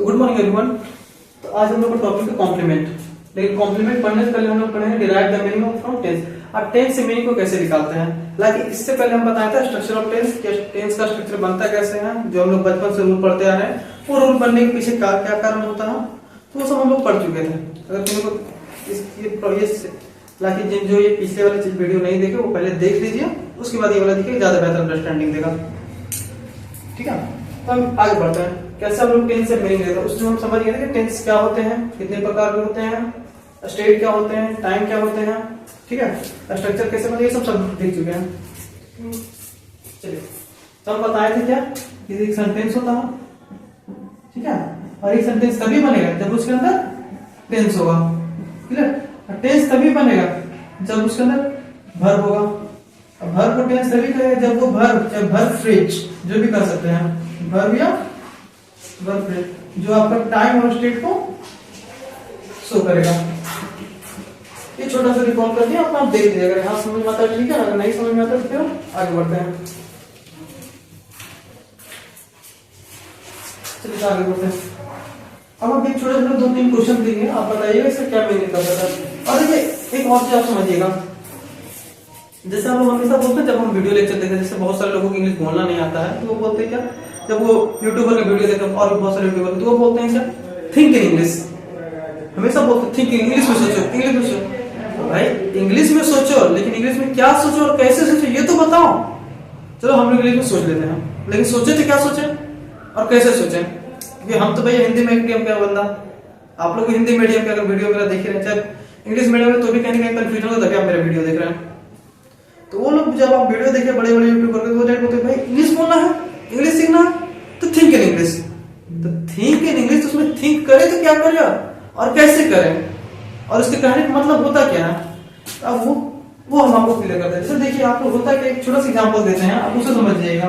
तो good morning everyone. तो आज हम लोग का टॉपिक है कॉम्प्लीमेंट। लेकिन कॉम्प्लीमेंट पढ़ने से पहले हम लोग पढ़ेंगे derive the meaning of from tense. अब टेंस से मीनिंग को कैसे निकालते हैं, हालांकि इससे पहले हम बताया था स्ट्रक्चर ऑफ टेंस, कि टेंस का स्ट्रक्चर बनता कैसे है, जो हम लोग बचपन से रूल पढ़ते आ रहे हैं। वो रूल बनने के पीछे क्या क्या कारण होता है, तो वो सब हम लोग पढ़ चुके थे। अगर किसी को लाइक जो ये पिछले वाले चीज वीडियो नहीं देखे वो पहले देख लीजिए, उसके बाद ये वाला देखिए, ज्यादा बेहतर अंडरस्टैंडिंग देगा। ठीक है, तो हम आगे बढ़ते हैं। कैसे हम लोग टेंस से मीनिंग लेते हैं, उसमें हम समझ गए थे कि टेंस क्या होते हैं, कितने प्रकार के होते हैं, स्टेट क्या होते हैं, टाइम क्या होते हैं। ठीक है, स्ट्रक्चर कैसे बनता है, ये सब देख चुके हैं। चलिए, तो हम बताए थे क्या कि एक सेंटेंस होता है, ठीक है, और एक सेंटेंस तभी बनेगा जब उसके अंदर टेंस होगा। क्लियर, टेंस तभी बनेगा जब उसके अंदर वर्ब होगा। अब वर्ब को टेंस तभी करेगा जब वो वर्ब फ्रेज जो भी कर सकते हैं, वर्ब या वर्ब फ्रेज जो आपका टाइम और स्टेट को शो करेगा। ये छोटा सा रिकॉल कर दिया, आप देख लीजिए, अगर हाँ समझ में आता है ठीक है, अगर नहीं समझ में आता तो फिर आगे बढ़ते हैं। चलिए आगे बढ़ते हैं। अब हम एक छोटे छोटे 2-3 क्वेश्चन देंगे, आप बताइएगा इसका क्या मीनिंग कर सकता है। और देखिए एक और चीज आप समझिएगा, जैसे हम लोग हमेशा बोलते हैं जब हम वीडियो लेक्चर देखते हैं, जैसे बहुत सारे लोगों को इंग्लिश बोलना नहीं आता है, तो वो बोलते हैं क्या, जब वो यूट्यूबर का वीडियो देखते हैं और भी बहुत सारे यूट्यूबर, तो वो बोलते हैं क्या, थिंक इन इंग्लिश। हमेशा बोलते हैं थिंक इन इंग्लिश में सोचो, इंग्लिश में सोचो। भाई इंग्लिश में सोचो, लेकिन इंग्लिश में क्या सोचो और कैसे सोचो ये तो बताओ। चलो हम लोग इंग्लिश में सोच लेते हैं, लेकिन सोचे तो क्या सोचे और कैसे सोचे, क्योंकि हम तो भैया हिंदी मीडियम का बंदा, आप लोग हिंदी मीडियम के अगर वीडियो वगैरह देख रहे हैं, चाहे इंग्लिश मीडियम में, तो भी कहीं ना कहीं कंफ्यूजन होता है, तभी आप मेरा वीडियो देख रहे हैं। तो वो लोग जब आप वीडियो देखिए बड़े बड़े यूट्यूबर के, वो बोलते हैं भाई इंग्लिश बोलना है, इंग्लिश सीखना है, तो थिंक इन इंग्लिश। तो थिंक इन इंग्लिश, तो उसमें थिंक करे तो क्या करेगा और कैसे करें, और उसके कहने का मतलब होता क्या है। अब वो हम आपको क्लियर करते हैं। जैसे देखिए आप लोग होता है कि एक छोटा सा एग्जांपल देते हैं, आप उसे समझ जाइएगा।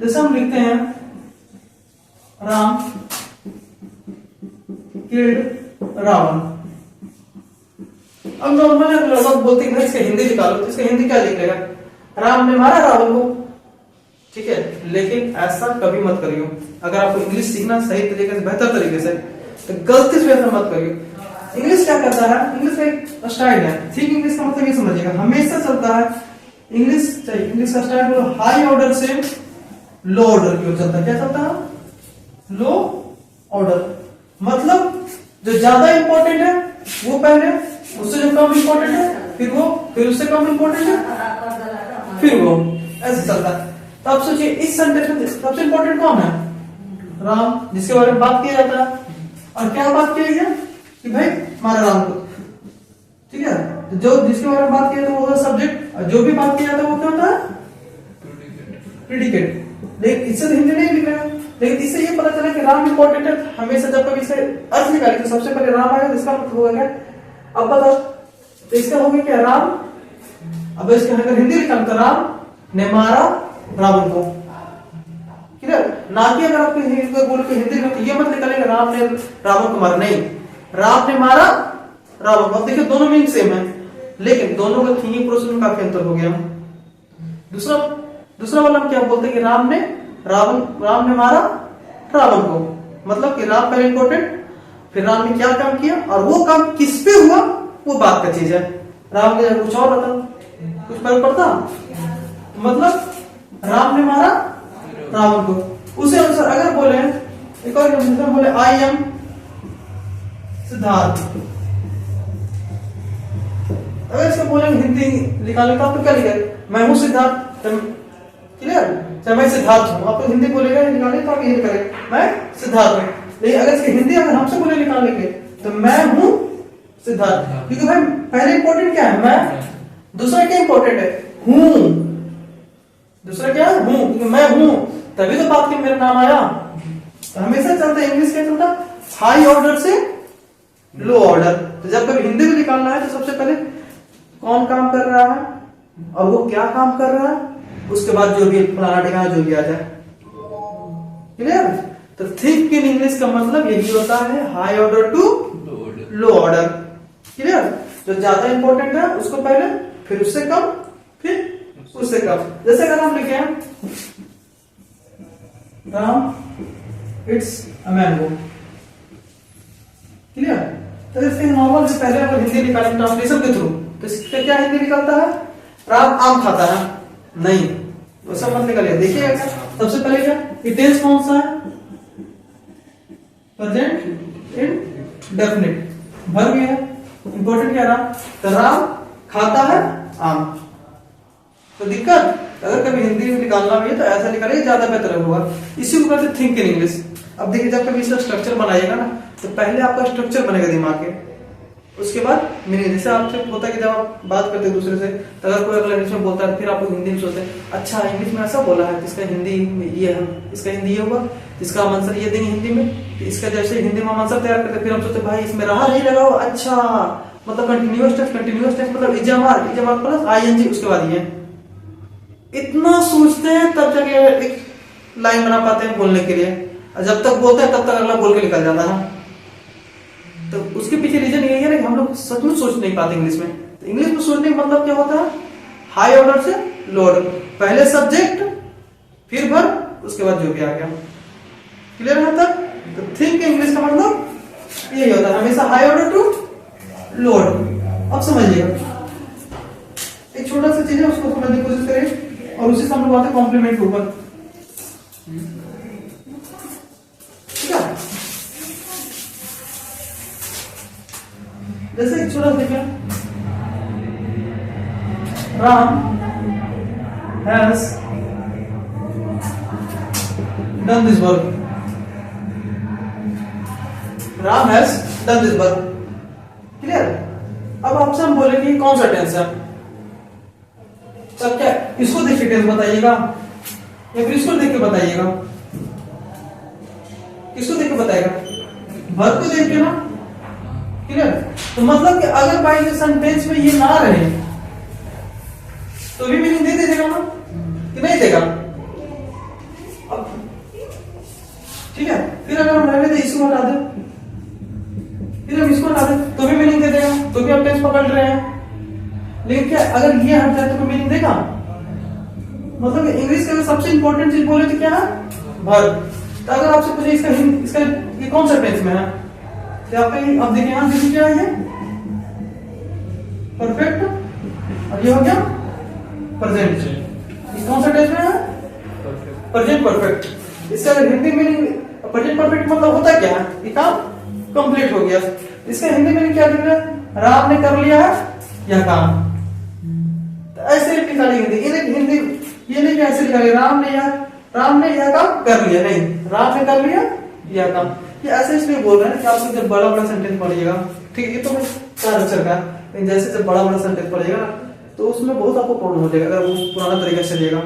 जैसे हम लिखते हैं राम किल्ड रावण। अब नॉर्मल लोग बोलते हैं इसका हिंदी निकालो, तो इसका हिंदी क्या लिख लेगा, राम ने मारा रावण को। ठीक है, लेकिन ऐसा कभी मत करियो। अगर आपको इंग्लिश सीखना सही तरीके से, बेहतर तरीके से, तो गलती से ऐसा मत करियो। इंग्लिश क्या करता है, इंग्लिश का एक स्टाइल है। ठीक, इंग्लिश का मतलब ये समझिएगा, हमेशा चलता है इंग्लिश का स्टाइल हाई ऑर्डर से लो ऑर्डर की ओर चलता है। क्या चलता है, लो ऑर्डर, मतलब जो ज्यादा इंपॉर्टेंट है वो पहले, उससे जो कम इंपॉर्टेंट है फिर वो, फिर उससे कम इंपॉर्टेंट है फिर वो, ऐसे चलता है। तो आप सोचिए इस सेंटेंस में सबसे इंपॉर्टेंट कौन है, राम, जिसके बारे में बात किया जाता है। और क्या बात की गई कि भाई मारा राम को। ठीक है, तो जो जिसके बारे में बात किया जाता है वो होता है सब्जेक्ट, और जो भी बात किया जाता है वो क्या होता है, प्रेडिकेट। लेकिन इससे तो हिंदी नहीं लिख रहा है, लेकिन इससे ये पता चला कि राम इंपॉर्टेंट है। हमेशा जब कभी इसे अर्थ निकाले तो सबसे पहले राम आएगा, इसका मतलब होगा क्या, अब बताओ, तो इसका होगा क्या, राम। अब इसके अगर हिंदी निकालता, राम ने मारा रावण को। क्लियर, ना कि अगर आपको हिंदी बोल के हिंदी में, तो ये मत निकालेंगे राम ने रावण को मारा, नहीं, राम ने मारा रावण को। अब देखिए दोनों मीनिंग सेम है, लेकिन दोनों का थिंकिंग प्रोसेस में काफी अंतर हो गया। दूसरा वाला हम क्या बोलते हैं कि राम ने मारा रावण को, मतलब कि राम पहले इंपॉर्टेंट, फिर राम ने क्या काम किया, और वो काम किस पे हुआ वो बात का चीज है। राम ने कुछ और बता, कुछ फर्क पड़ता, मतलब राम ने मारा रावण को। उसे अनुसार अगर बोले, एक और बोले आई एम सिद्धार्थ, अगर इसको बोले हिंदी निकालने का, तो क्या लिखेगा, मैं हूं सिद्धार्थ। क्लियर, चाहे मैं सिद्धार्थ हूं, आप हिंदी बोलेगा निकालने तो आप ये करें मैं सिद्धार्थ हूं। लेकिन अगर इसकी हिंदी अगर हमसे बोले निकालने के, तो मैं हूं सिद्धार्थ, क्योंकि भाई पहले इंपॉर्टेंट क्या है, मैं, दूसरा क्या इंपॉर्टेंट है, हूं, दूसरा क्या है, हूं, क्योंकि मैं हूं तभी तो बात की मेरा नाम आया। तो हमेशा चलता है इंग्लिश क्या चलता, हाई ऑर्डर से लो ऑर्डर। तो जब कभी हिंदी में निकालना है तो सबसे पहले कौन काम कर रहा है और वो क्या काम कर रहा है, उसके बाद जो भी फलाना ढिकाना जो भी आ जाए। क्लियर, तो थिंक इन इंग्लिश का मतलब यही होता है high order to low order. Clear, जो ज्यादा इंपॉर्टेंट है उसको पहले, फिर उससे कम, फिर उससे कम। जैसे अगर हम लिखे राम इट्स अ मैंगो, तो इसके नॉर्मल से पहले अगर हिंदी निकालें ट्रांसलेशन के थ्रू, तो इसका क्या हिंदी निकलता है? राम आम खाता है? नहीं, वो सब मत निकालिए। देखिए सबसे पहले क्या टेंस कौन सा है? प्रेजेंट इंडेफिनिट, वर्ब है इंपॉर्टेंट क्या रहा? तो राम खाता है आम। तो दिक्कत अगर कभी हिंदी में निकालना भी है तो ऐसा निकालिए, ज्यादा बेहतर होगा। इसी को कहते थिंक इन इंग्लिश। अब देखिए जब कभी इसका स्ट्रक्चर बनाइएगा ना, तो पहले आपका स्ट्रक्चर बनेगा दिमाग के, उसके बाद मीनिंग। जैसे आपसे होता है कि जब आप बात करते हैं दूसरे से, तो अगर कोई अगला इंग्लिश में बोलता है, फिर आप हिंदी में सोचते हैं अच्छा इंग्लिश में ऐसा बोला है, इसका हिंदी में ये है, इसका हिंदी ये होगा, इसका हम आंसर ये देंगे हिंदी में। इसका जैसे हिंदी में हम आंसर तैयार करते, फिर हम सोचते भाई इसमें रहा नहीं लगा हुआ, अच्छा मतलब कंटिन्यूअस टेंस मतलब इजमार प्लस आईएनजी उसके बाद ये। इतना सोचते हैं तब जाके एक लाइन बना पाते हैं बोलने के लिए। जब तक बोलते हैं तब तक अगला बोल के निकल जाता है। तो उसके पीछे रीजन यही है कि हम लोग सच में सोच नहीं पाते इंग्लिश में। तो इंग्लिश में सोचने का मतलब क्या होता है? हाई ऑर्डर से लो ऑर्डर, पहले सब्जेक्ट फिर वर्ब, उसके बाद जो भी आ गया। क्लियर है तक? तो थिंक इंग्लिश का मतलब यही होता है, हमेशा high order to low order. अब समझिएगा एक छोटा सा चीज है, उसको समझने की कोशिश करें और उसी से हम लोग आते हैं कॉम्प्लीमेंट के ऊपर। ठीक है, जैसे एक छोटा देखिए, Ram has done this work. Ram has done this work. Clear? अब आपसे हम बोलेंगे कौन सा टेंस है, तब क्या इसको देख के टेंस बताइएगा या फिर इसको देख के बताइएगा? किसको देख के बताएगा? वर्ब को देख के ना। क्लियर? तो मतलब कि अगर बाई द सेंटेंस में ये ना रहे तो भी मीनिंग दे देगा ना कि नहीं देगा? अब ठीक है, फिर अगर हम रहने दे इसको हटा दे, फिर हम इसको हटा दे तो भी मीनिंग दे देगा, तो भी हम टेंस पकड़ रहे हैं। लेकिन क्या अगर ये हट जाए तो मीनिंग देगा? मतलब इंग्लिश का सबसे इंपॉर्टेंट चीज बोले तो क्या है? वर्ब। तो अगर आपसे पूछे इसका ये कौन सा टेंस में है, तो आप देखिए यहां देखिए क्या है, परफेक्ट, और ये हो गया प्रेजेंट। इस कौन सा टेंस में है? Present perfect. इसका हिंदी मीनिंग प्रेजेंट परफेक्ट मतलब होता क्या है? ये काम कंप्लीट हो गया। इसका हिंदी मीनिंग क्या लिख रहा है? राम ने कर लिया है यह काम। तो ऐसे निकाली हिंदी ये नहीं कि ऐसे निकाली राम ने यह काम कर लिया, नहीं, राम ने कर लिया यह काम। ये ऐसे इसलिए बोल रहे हैं कि आपसे जब बड़ा बड़ा सेंटेंस पढ़िएगा, ठीक है, ये तो मैं 4 अक्षर का, लेकिन जैसे जब बड़ा बड़ा सेंटेंस पढ़िएगा ना तो उसमें बहुत आपको प्रॉब्लम हो जाएगा अगर वो पुराना तरीका से चलिएगा।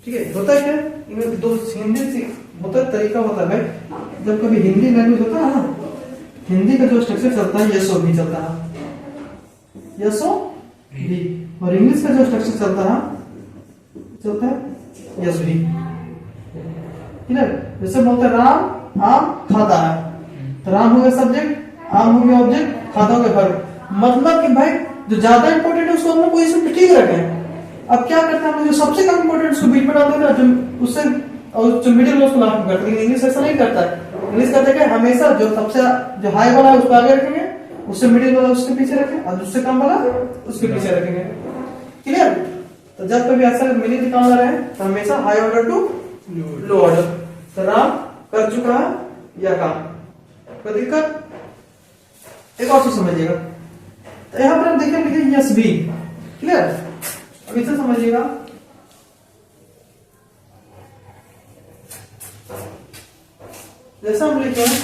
ठीक है, होता है क्या इनमें दो हिंदी से होता तरीका होता है। जब कभी हिंदी लैंग्वेज होता है ना, हिंदी का जो स्ट्रक्चर चलता है यस और भी चलता है, यस और भी, और इंग्लिश का जो स्ट्रक्चर चलता है यस भी। क्लियर? जैसे बोलते हैं राम आम खाता है, तो राम हो गया सब्जेक्ट, आम हो गया ऑब्जेक्ट, खाता हो गया वर्ब। मतलब कि भाई जो ज्यादा इंपॉर्टेंट है उसको हम लोग पोजीशन पे ठीक रखें। अब क्या करते हैं हम जो सबसे कम इंपॉर्टेंट उसको बीच में डालते हैं ना, जो उससे और जो मिडिल में उसको लास्ट में करते हैं। इंग्लिश ऐसा नहीं करता है। इंग्लिश कहते हैं हमेशा जो सबसे जो हाई वाला है उसको आगे रखेंगे, उससे मिडिल वाला उसके पीछे रखेंगे, और उससे कम वाला उसके पीछे रखेंगे। क्लियर? तो जब कभी ऐसा मीनिंग निकालना रहे तो हमेशा high order to low order. तो राम कर चुका है यह काम, कोई दिक्कत? एक और चीज समझिएगा, तो यहां पर हम देखिए लिखे यस भी। क्लियर? अब इसे समझिएगा, जैसा हम लिखे हैं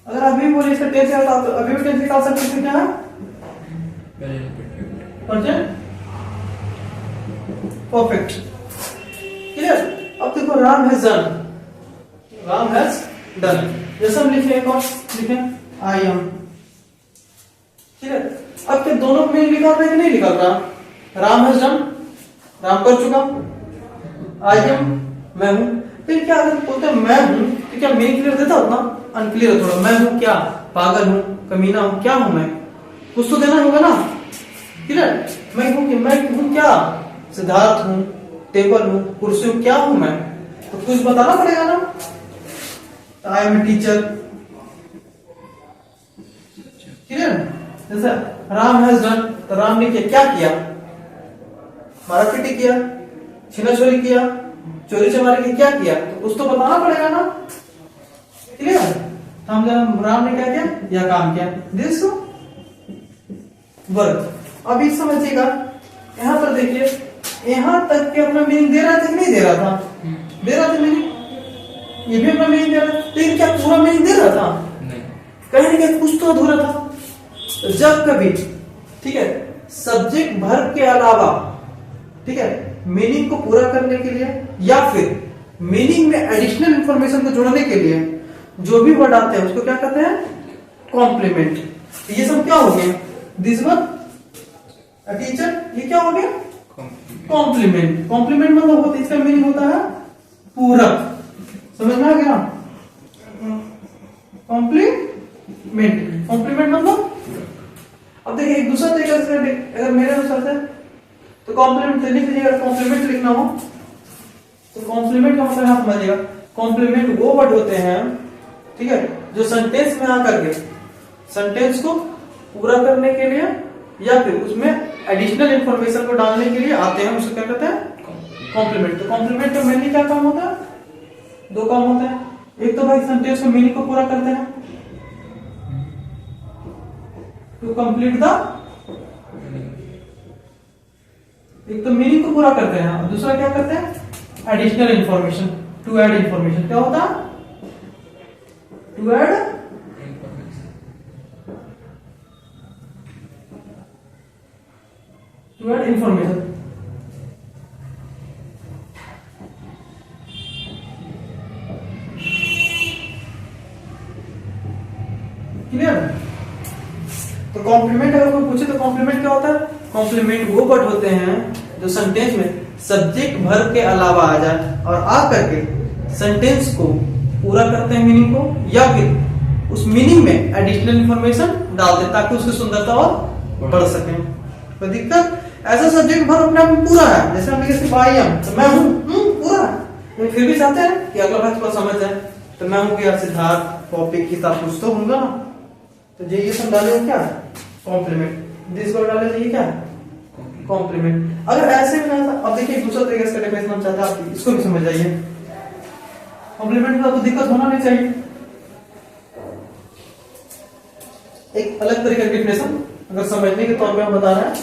अगर अभी बोले इसका टेंस है तो अभी भी टेंस निकाल सकते हैं। क्या है? Present perfect. क्लियर? अब देखो Ram has done, Ram has done, जैसे हम लिखे एक और लिखे आई एम। क्लियर? अब क्या दोनों में निकाल रहे हैं कि नहीं निकाल रहा? राम हैज डन, राम कर चुका, आई एम मैं हूं। फिर क्या अगर बोलते हैं मैं हूं तो क्या मीनिंग क्लियर देता उतना? अनक्लियर है थोड़ा। मैं हूं क्या? पागल हूं, कमीना हूं, क्या हूं मैं? कुछ तो देना होगा ना। क्लियर? मैं हूं कि मैं हूं क्या? सिद्धार्थ हूं, टेबल हूँ, कुर्सी हूँ, क्या हूं मैं, तो कुछ बताना पड़ेगा ना। I am a teacher, clear. जैसे राम हैज डन, तो राम ने क्या किया, मारापीटी किया, छीना छोरी किया, चोरी चमारी की, क्या किया, तो कुछ तो बताना पड़ेगा ना, क्लियर। तो हम राम ने क्या किया, यह काम किया, दिस वर्क। अभी समझिएगा, यहां पर देखिए, यहां तक के अपना मीनिंग दे रहा था कि नहीं दे रहा था, दे रहा था मीनिंग, ये भी अपना मीनिंग दे रहा था, लेकिन क्या पूरा मीनिंग दे रहा था, कहीं ना कहीं कुछ तो अधूरा था। तो जब कभी, ठीक है, सब्जेक्ट वर्ब के अलावा, ठीक है, मीनिंग को पूरा करने के लिए या फिर मीनिंग में एडिशनल इंफॉर्मेशन को जोड़ने के लिए जो भी वर्ड आते हैं उसको क्या कहते हैं, कॉम्प्लीमेंट। ये सब क्या हो गया, दिस वन अ टीचर, ये क्या हो गया, कॉम्प्लीमेंट। कॉम्प्लीमेंट मतलब होता है, इसका मीनिंग होता है पूरक, समझ में आ गया, कॉम्प्लीमेंट। कॉम्प्लीमेंट मतलब, अब देखिए एक दूसरा तरीका से, अगर मेरे अनुसार से तो कॉम्प्लीमेंट लिख लीजिएगा, कॉम्प्लीमेंट लिखना हो तो कॉम्प्लीमेंट का मतलब आप समझिएगा, कॉम्प्लीमेंट वो वर्ड होते हैं, ठीक है, जो सेंटेंस में आकर के सेंटेंस को पूरा करने के लिए या फिर उसमें एडिशनल इंफॉर्मेशन को डालने के लिए आते हैं, उसको क्या कहते हैं, कॉम्प्लीमेंट। तो कॉम्प्लीमेंट का मेनली क्या काम होता है, दो काम होते हैं, एक तो भाई सेंटेंस को मीनिंग को पूरा करते हैं, टू कंप्लीट द, एक तो मीनिंग को पूरा करते हैं और दूसरा क्या करते हैं, additional information, to add information. क्या होता है, टू ऐड इंफॉर्मेशन। क्लियर। तो कॉम्प्लीमेंट अगर कोई पूछे तो कॉम्प्लीमेंट क्या होता है, कॉम्प्लीमेंट वो वर्ड होते हैं जो सेंटेंस में सब्जेक्ट वर्ब के अलावा आ जाए और आ करके सेंटेंस को पूरा करते हैं, मीनिंग को, या फिर उस मीनिंग में एडिशनल इंफॉर्मेशन डालते हैं ताकि उसकी सुंदरता और बढ़ सके। कोई दिक्कत, ऐसा सब्जेक्ट वर्ब अपने आप में पूरा है, जैसे हम लिखे आई एम, तो मैं हूं, पूरा है, लेकिन फिर भी चाहते हैं कि अगला भाग थोड़ा समझ जाए, तो मैं हूं कि सिद्धार्थ कॉपी किताब कुछ तो होगा ना, तो ये सब डाले क्या, कॉम्प्लीमेंट। दिस वर्ड डाले तो ये क्या है, कॉम्प्लीमेंट। अगर ऐसे में ना, अब देखिए दूसरा तरीका से डेफिनेशन हम चाहते हैं आप इसको भी समझ जाइए, कॉम्प्लीमेंट का तो दिक्कत होना नहीं चाहिए। एक अलग तरीके का डेफिनेशन अगर समझने के तौर पे हम बता रहे हैं,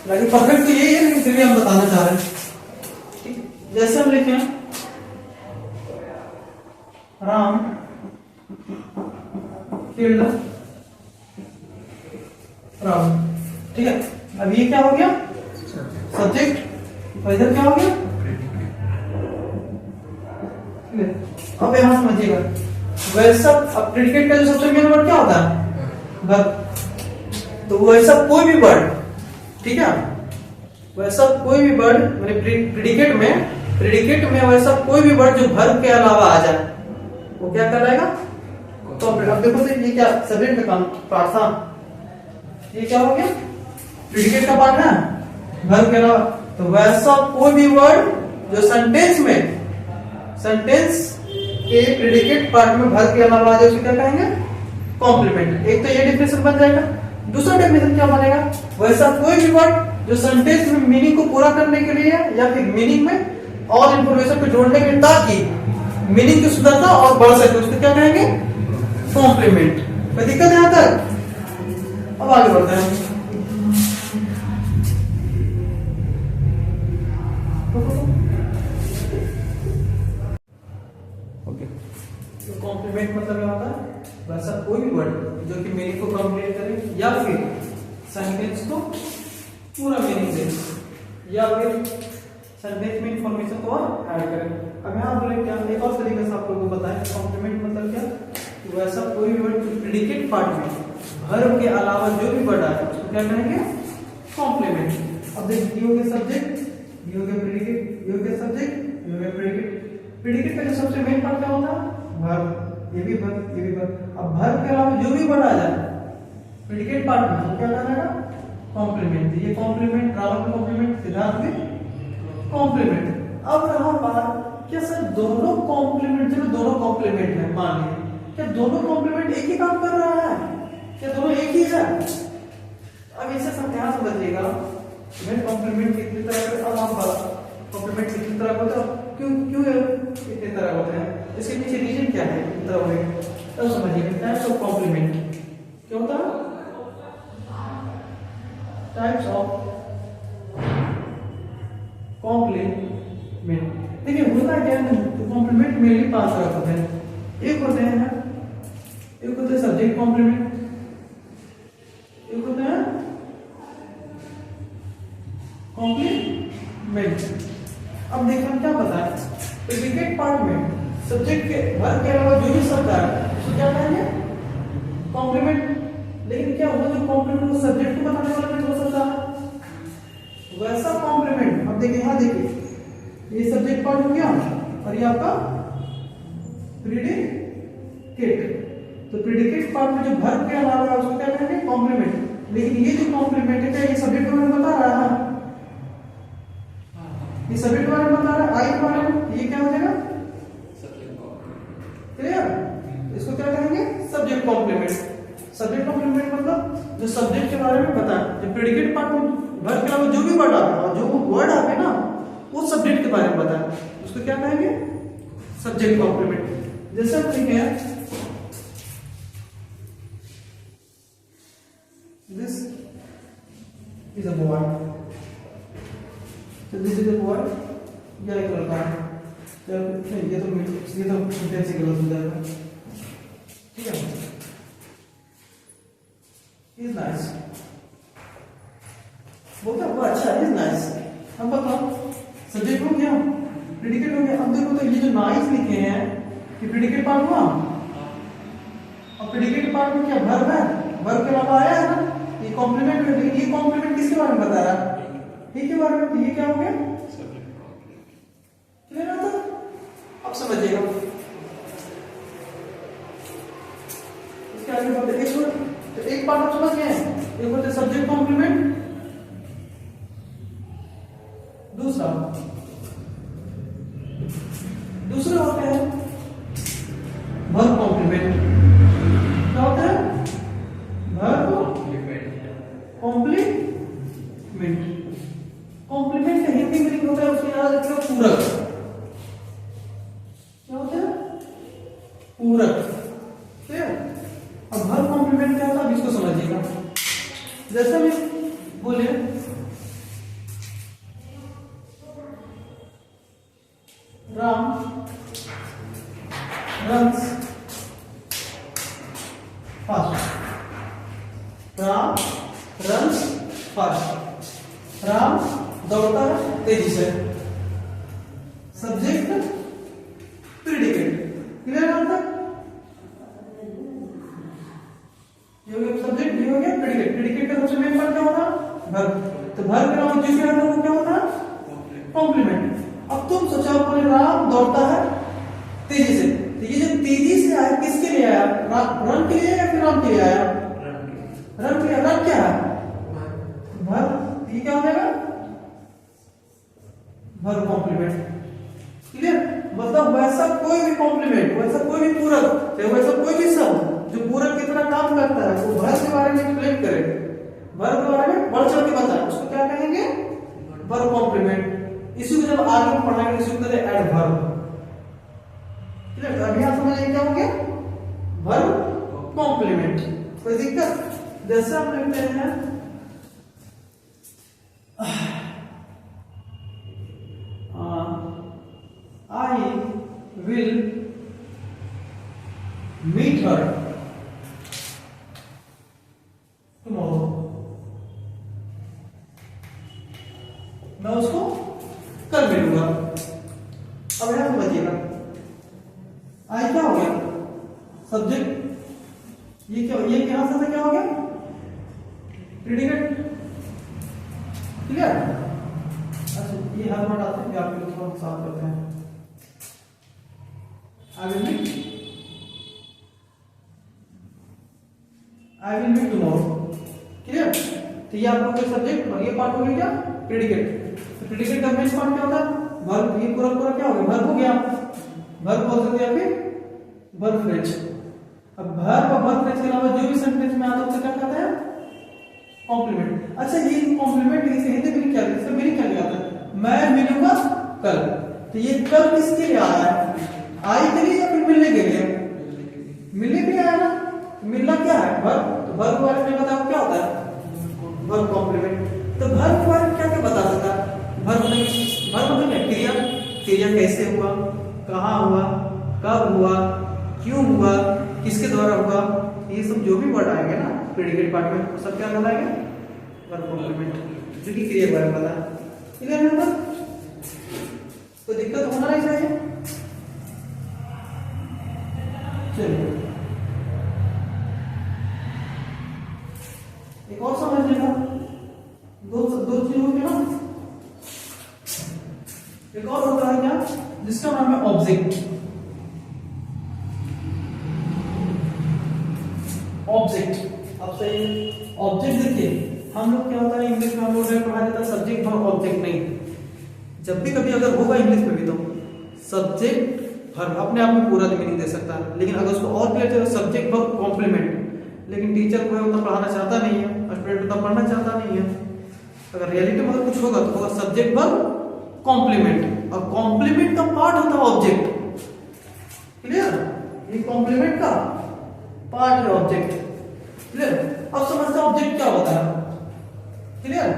लेकिन परफेक्ट तो यही है, लेकिन फिर भी हम बताना चाह रहे हैं। जैसे हम लिखे राम किल्ड रावण, ठीक है। अब ये क्या हो गया, सब्जेक्ट, और इधर क्या हो गया, अब यहां समझिएगा, वैसा अब प्रेडिकेट का जो सबसे मेन वर्ड क्या होता है, वर्ब। तो वैसा कोई भी वर्ड, ठीक है, वैसा कोई भी वर्ड मैंने प्रेडिकेट में वैसा कोई भी वर्ड जो वर्ब के अलावा आ जाए वो क्या कहलाएगा, तो अब देखो तो ये क्या सब्जेक्ट का पार्ट था, ये क्या हो गया, प्रेडिकेट का पार्ट है, वर्ब के अलावा। तो वैसा कोई भी वर्ड जो सेंटेंस के प्रेडिकेट पार्ट में वर्ब के अलावा आ जाए उसे क्या कहेंगे, कॉम्प्लीमेंट। एक तो ये डेफिनेशन बन जाएगा। दूसरा डेफिनेशन क्या बनेगा, वैसा कोई भी वर्ड जो सेंटेंस में मीनिंग को पूरा करने के लिए या फिर मीनिंग में और इंफॉर्मेशन को जोड़ने के लिए ताकि मीनिंग की सुंदरता और बढ़ सके उसको क्या कहेंगे, कॉम्प्लीमेंट। कोई दिक्कत है यहां तक, अब आगे बढ़ते हैं। कॉम्प्लीमेंट मतलब क्या होता है, वैसा कोई भी वर्ड जो कि मीनिंग को कंप्लीट करे या फिर सेंटेंस को पूरा मीनिंग दे या फिर सेंटेंस में इंफॉर्मेशन को ऐड करे। अब यहां बोले क्या, एक और तरीके से आप लोगों को बताएं, कॉम्प्लीमेंट मतलब क्या, कि वैसा कोई भी वर्ड जो प्रेडिकेट पार्ट में वर्ब के अलावा जो भी वर्ड आए उसको क्या कहेंगे, कॉम्प्लीमेंट। अब देखिए ये हो गया सब्जेक्ट, ये हो गया प्रेडिकेट, ये हो गया सब्जेक्ट, ये हो गया प्रेडिकेट। प्रेडिकेट का जो सबसे मेन पार्ट क्या होता है, वर्ब, ये भी वर्ब, ये भी वर्ब। अब वर्ब के अलावा जो भी वर्ड आ जाए प्रेडिकेट पार्ट में तो क्या कहलाएगा, कॉम्प्लीमेंट। ये कॉम्प्लीमेंट, रावण का कॉम्प्लीमेंट, सिद्धार्थ में कॉम्प्लीमेंट। अब रहा बात, क्या सर दोनों कॉम्प्लीमेंट, जो दोनों कॉम्प्लीमेंट है मान लीजिए, क्या दोनों कॉम्प्लीमेंट एक ही काम कर रहा है, क्या दोनों एक ही है? अब इसे सब ध्यान समझिएगा, कॉम्प्लीमेंट कितनी तरह के, अब हम कॉम्प्लीमेंट कितनी तरह होता है, क्यों क्यों कितने तरह होते हैं, इसके पीछे रीजन क्या है कितनी तरह होंगे, तब समझिएगा। टाइप्स ऑफ कॉम्प्लीमेंट क्या होता है, टाइप्स ऑफ कॉम्प्लीमेंट। देखिए होता क्या है, कॉम्प्लीमेंट मेनली 5 तरह होते हैं। एक होते हैं, एक होते हैं सब्जेक्ट कॉम्प्लीमेंट, एक होते हैं कॉम्प्लीमेंट। अब देखिए हम क्या बताएं, प्रेडिकेट पार्ट में सब्जेक्ट के वर्ब के अलावा जो भी शब्द है उसको क्या कहेंगे, कॉम्प्लीमेंट। लेकिन क्या हुआ, जो कॉम्प्लीमेंट वो सब्जेक्ट को बताने वाला भी हो सकता है, वैसा कॉम्प्लीमेंट। अब देखिए यहाँ देखिए, ये सब्जेक्ट पार्ट हो गया और ये आपका प्रेडिकेट। तो प्रेडिकेट पार्ट में जो वर्ब के अलावा है उसको क्या कहेंगे, कॉम्प्लीमेंट। लेकिन ये जो कॉम्प्लीमेंट है क्या ये सब्जेक्ट के बारे में बता रहा है, ये सब्जेक्ट के बारे में बता रहा है, आई के बारे में, ये क्या हो जाएगा, क्लियर। इसको क्या कहेंगे, सब्जेक्ट कॉम्प्लीमेंट। सब्जेक्ट कॉम्प्लीमेंट मतलब जो सब्जेक्ट के बारे में बताए, जो प्रेडिकेट पार्ट में वर्ब के अलावा जो भी वर्ड आता है और जो वर्ड आते ना वो सब्जेक्ट के बारे में बताए, उसको क्या कहेंगे, सब्जेक्ट कॉम्प्लीमेंट। जैसे हम लिखे हैं दिस इज अ बॉय, तो दिस इज अ बॉय, यह एक लड़का है, ये तो सेंटेंस ही गलत हो जाएगा, ठीक है। इज नाइस बोलता हुआ, अच्छा इज नाइस। अब बताओ सब्जेक्ट हो गया, प्रेडिकेट हो गया। अब देखो तो ये जो नाइस लिखे हैं ये प्रेडिकेट पार्ट हुआ, और प्रेडिकेट पार्ट में क्या वर्ब है, वर्ब के अलावा आया है ना, ये कॉम्प्लीमेंट है। लेकिन ये कॉम्प्लीमेंट किसके बारे में बता रहा है, ये के बारे में, ये क्या हो गया, क्लियर है? तो अब समझिएगा इसके आगे बढ़ते हैं। एक पार्ट आप समझ गए, एक होते सब्जेक्ट कॉम्प्लीमेंट, दूसरे होते हैं वर्ब कॉम्प्लीमेंट। क्या होता है, वर्ब कॉम्प्लीमेंट। कॉम्प्लीमेंट का हिंदी मीनिंग होता है, उसके याद रखिएगा पूरक। क्या होता है, पूरक। ठीक है। अब वर्ब कॉम्प्लीमेंट क्या होता है, इसको समझिएगा। जैसे मैं बोले Ram runs fast, Ram runs fast, Ram दौड़ता है तेजी से। सब्जेक्ट प्रेडिकेट, क्लियर है तक, ये हो गया सब्जेक्ट, ये हो गया प्रेडिकेट। प्रेडिकेट का सबसे मेन पार्ट क्या होता है, वर्ब। तो वर्ब के नाम जिसके अंदर वो क्या होता है, कॉम्प्लीमेंट। अब तुम सोचो अपने राम दौड़ता है तेजी से, तो ये जो तेजी से आया किसके लिए आया, रन के लिए या फिर राम के लिए आया, रन के लिए। रन क्या है, वर्ब, ये क्या हो जाएगा, वर्ब कॉम्प्लीमेंट। क्लियर। मतलब वैसा कोई भी कॉम्प्लीमेंट, वैसा कोई भी पूरक, वैसा कोई भी शब्द जो पूरक की तरह काम करता है, वो वर्ब के बारे में एक्सप्लेन करे, वर्ब के बारे में बढ़ चढ़ के बताए, उसको क्या कहेंगे, वर्ब कॉम्प्लीमेंट। इसी को जब आगे पढ़ाएंगे इसी को एडवर्ब। क्लियर। अभी आप समझिए क्या हो गया, वर्ब कॉम्प्लीमेंट। कोई दिक्कत, जैसे हम लिखते हैं I will meet her tomorrow, मैं उसको कल मिलूंगा। अब यहां समझिएगा, आई क्या हो गया, सब्जेक्ट, ये क्या, ये यहां से क्या हो गया, प्रेडिकेट। क्लियर। अच्छा ये हर वर्ड आते हैं, आपके लोग थोड़ा साफ करते हैं। I will meet tomorrow. Clear. तो ये आपका सब्जेक्ट और ये पार्ट हो गया क्या, प्रेडिकेट। तो प्रेडिकेट का मेन पार्ट क्या होता है, वर्ब, ये पूरा पूरा क्या हो गया, वर्ब हो गया, वर्ब बोल सकते हैं फिर वर्ब फ्रेज। अब वर्ब और वर्ब फ्रेज के अलावा जो भी सेंटेंस में आता है उसे क्या कहते हैं, कॉम्प्लीमेंट। अच्छा ये कॉम्प्लीमेंट इसे हिंदी में क्या, इसका मीनिंग क्या निकलता है, मैं मिलूंगा कल, तो ये कल किसके लिए आया है, आई के लिए या फिर मिलने के लिए, मिलने के लिए आया ना, मिलना क्या है वर्ब, तो वर्ब के बारे में बताओ क्या होता है, वर्ब कॉम्प्लीमेंट। तो वर्ब के बारे में क्या क्या बता सकता है, वर्ब मतलब क्या, क्रिया, क्रिया कैसे हुआ, कहाँ हुआ, कब हुआ, क्यों हुआ, किसके द्वारा हुआ, ये सब जो भी वर्ड आएंगे ना प्रेडिकेट पार्ट में सब क्या कहलाएंगे, वर्ब कॉम्प्लीमेंट, जो कि क्रिया के बारे में बताया। क्लियर है ना, कोई दिक्कत होना नहीं चाहिए। चलिए एक और समझ लेना, दो चीज होती है ना, एक और होता है क्या, जिसका नाम है ऑब्जेक्ट। ऑब्जेक्ट, अब सही ऑब्जेक्ट देखिए, हम लोग क्या होता है इंग्लिश में हम लोग पढ़ा जाता है सब्जेक्ट वर्ब ऑब्जेक्ट, नहीं, जब भी कभी अगर होगा इंग्लिश में भी तो सब्जेक्ट वर्ब अपने आप में पूरा मीनिंग दे सकता है, लेकिन अगर उसको और क्लियर चाहिए सब्जेक्ट वर्ब कॉम्प्लीमेंट, लेकिन टीचर को उतना पढ़ाना चाहता नहीं है, स्टूडेंट उतना पढ़ना चाहता नहीं है, अगर रियलिटी में अगर कुछ होगा तो होगा सब्जेक्ट वर्ब कॉम्प्लीमेंट, और कॉम्प्लीमेंट का पार्ट होता है ऑब्जेक्ट। क्लियर, ये कॉम्प्लीमेंट का पार्ट है ऑब्जेक्ट। क्लियर, अब समझते हैं ऑब्जेक्ट क्या होता है। क्लियर,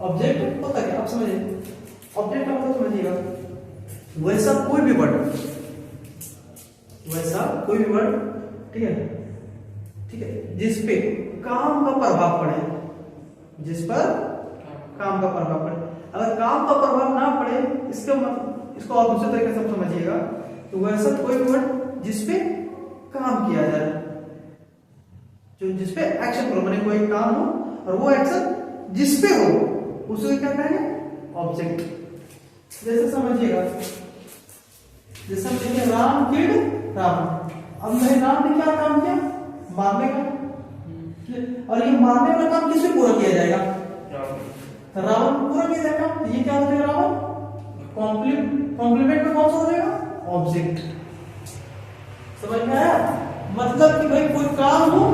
ऑब्जेक्ट होता क्या, आप समझिए ऑब्जेक्ट का मतलब समझिएगा, वैसा कोई भी वर्ड, वैसा कोई भी वर्ड, ठीक है, ठीक है, जिस पे काम का प्रभाव पड़े, जिस पर काम का प्रभाव पड़े। अगर काम का प्रभाव ना पड़े, इसका मतलब, इसको आप दूसरे तरीके से समझिएगा, तो वैसा कोई भी वर्ड जिसपे काम किया जाए, जो जिसपे एक्शन करो, माने कोई काम हो और वो एक्शन जिसपे हो, उसे क्या कहेंगे, ऑब्जेक्ट। जैसे समझिएगा, जैसे हम देखिए राम किड राम, अब मेरे राम ने क्या काम किया, मारने का, और ये मारने वाला काम किससे पूरा किया जाएगा, रावण पूरा किया जाएगा, तो ये क्या हो जाएगा, रावण कॉम्प्लीमेंट में कौन सा हो जाएगा, ऑब्जेक्ट। समझ में आया, मतलब कि भाई कोई काम हो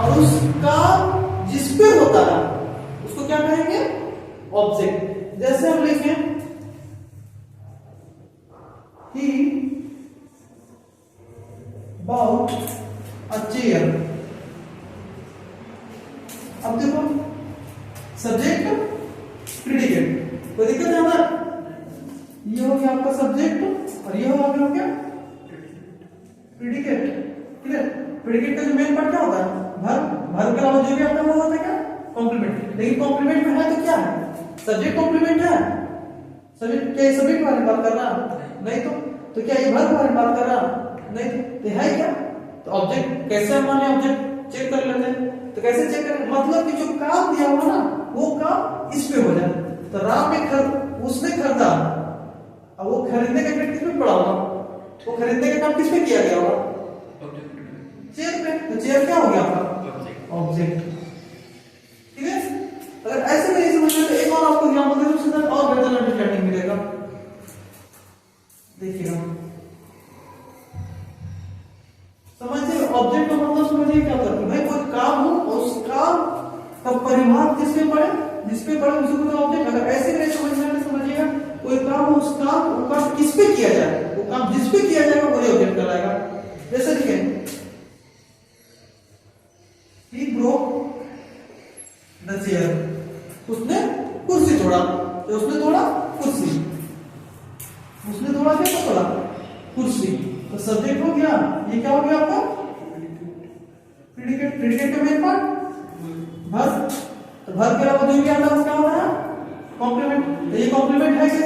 और उस काम जिसपे होता है उसको क्या कहेंगे, ऑब्जेक्ट। जैसे हम लिखें he bought a chair, अब देखो सब्जेक्ट प्रेडिकेट, कोई दिक्कत है ना, ये हो गया आपका सब्जेक्ट और ये हो गया प्रेडिकेट। क्लियर, प्रेडिकेट का जो मेन पार्ट क्या होता है, वर्ब, वर्ब के अलावा जो भी आता है वो होता है क्या, कॉम्प्लीमेंट। लेकिन कॉम्प्लीमेंट में है तो क्या है, सब्जेक्ट कॉम्प्लीमेंट है, सब्जेक्ट क्या सब्जेक्ट के बारे में बात कर रहा नहीं, तो क्या ये वर्ब के बारे में बात कर रहा नहीं, तो है क्या, तो ऑब्जेक्ट कैसे हम माने, ऑब्जेक्ट चेक कर लेते हैं, तो कैसे चेक करें, मतलब कि जो काम दिया हुआ ना वो काम इस पे हो जाए, तो राम ने उसने खरीदा, अब वो खरीदने का किस पे पड़ा होगा, वो खरीदने का काम किस पे किया गया होगा, चेयर पे, तो चेयर क्या हो गया आपका, ऑब्जेक्ट। ठीक है, अगर ऐसे नहीं समझ में तो एक और आपको एग्जांपल दे दूं, उससे और बेहतर अंडरस्टैंडिंग मिलेगा। देखिएगा, समझिए ऑब्जेक्ट का मतलब समझिए क्या होता है, भाई कोई काम हो और उस काम का परिमाण किसपे पड़े, जिसपे पड़े उसे बोलते हैं ऑब्जेक्ट। अगर ऐसे नहीं समझना है समझिएगा, कोई काम हो उस काम वो काम किसपे किया जाए, वो काम जिसपे किया जाएगा वही ऑब्जेक्ट कहलाएगा। जैसे देखिए he broke the chair, उसने कुर्सी तोड़ा, तो उसने तोड़ा कुर्सी, उसने तोड़ा क्या तोड़ा, कुर्सी, तो सब्जेक्ट हो गया, ये क्या हो गया आपका प्रेडिकेट। प्रेडिकेट का मेन पार्ट वर्ब, तो वर्ब के अलावा जो भी आता है वो क्या होता है, कॉम्प्लीमेंट। तो ये कॉम्प्लीमेंट है, कैसे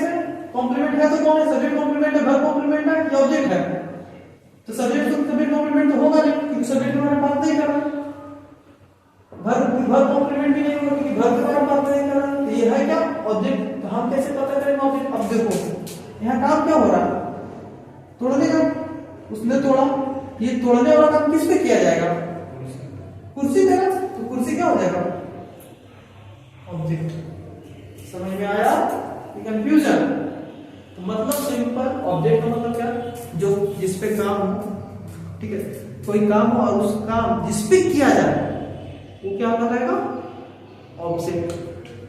कॉम्प्लीमेंट है, तो कौन है, सब्जेक्ट कॉम्प्लीमेंट है, वर्ब कॉम्प्लीमेंट है, ये ऑब्जेक्ट है, तो सब्जेक्ट कॉम्प्लीमेंट तो होगा नहीं, क्योंकि सब्जेक्ट के बारे में बात नहीं कर रहा, वर्ब कॉम्प्लीमेंट भी नहीं होगा क्योंकि वर्ब के बारे में बात नहीं कर रहा, तो ये है क्या, ऑब्जेक्ट। तो हम कैसे पता करेंगे ऑब्जेक्ट, अब देखो यहाँ काम क्या हो रहा है, तोड़ने का, उसने तोड़ा, ये तोड़ने वाला काम किस पे किया जाएगा, कुर्सी पे, तो कुर्सी क्या हो जाएगा, ऑब्जेक्ट। समझ में आया, ये कंफ्यूजन तो मतलब सिंपल ऑब्जेक्ट का मतलब क्या, जो जिस पे काम हो, ठीक है, कोई काम हो और उस काम जिस पे किया जाए वो क्या कहलाएगा, ऑब्जेक्ट।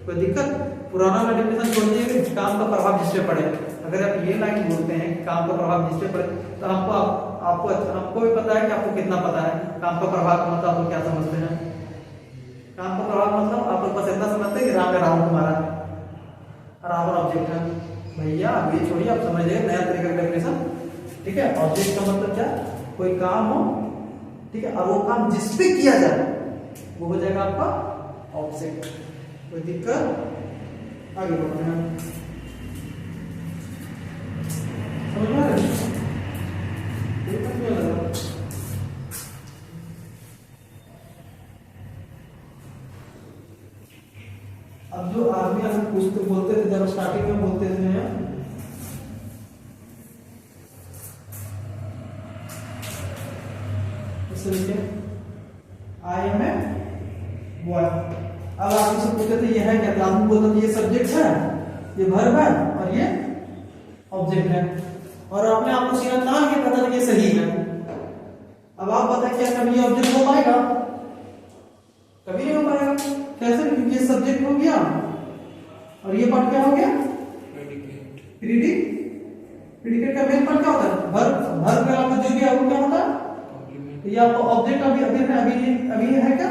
कोई दिक्कत, पुराना वाला डेफिनेशन छोड़ दीजिए, काम का प्रभाव जिस पे पड़े। अगर आप ये लाइन बोलते हैं कि काम का प्रभाव जिस पे पड़े, तो हमको भी पता है कि आपको कितना पता है काम का प्रभाव का मतलब आप क्या समझते हैं। काम का प्रभाव मतलब आप लोग बस इतना समझते हैं कि राम ने रावण को मारा, रावण ऑब्जेक्ट है। भैया अब ये छोड़िए, आप समझ जाइए नया तरीके का डेफिनेशन, ठीक है। ऑब्जेक्ट का मतलब क्या, कोई काम हो, ठीक है, और वो काम जिस पे किया जाए वो हो जाएगा आपका ऑब्जेक्ट। कोई दिक्कत, आगे बढ़ते हैं। समझ में आ रहा है? अब जो आर्मी हम पूछते बोलते थे, जब स्टार्टिंग में बोलते थे आई एम ए बॉय। अब आप मुझसे पूछते थे ये है क्या, तो आपको बोलते थे ये सब्जेक्ट है, ये वर्ब है और ये ऑब्जेक्ट है, और आपने आपको सीधा तान के पता ये सही है। अब आप बताएं क्या कभी ये ऑब्जेक्ट हो पाएगा, कभी नहीं हो पाएगा। कैसे, क्योंकि ये सब्जेक्ट हो गया और ये पार्ट क्या हो गया, प्रीडिकेट। प्रीडिकेट का मेन पार्ट क्या होता है, वर्ब। वर्ब का आपको जो भी है वो क्या होता है, ये आपको ऑब्जेक्ट अभी है क्या,